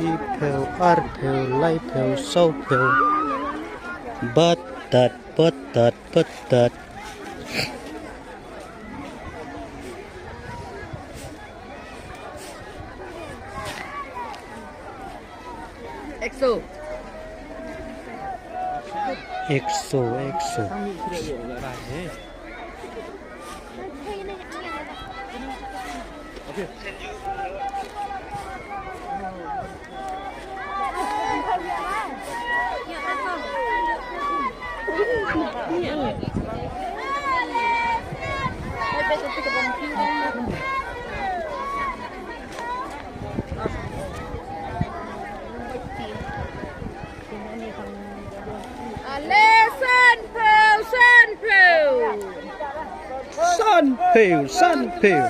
I phèo, ar phèo, lai phèo, sâu phèo. Bớt tật, bớt tật, bớt tật. EXO. EXO, EXO. Sun phèo, sun phèo.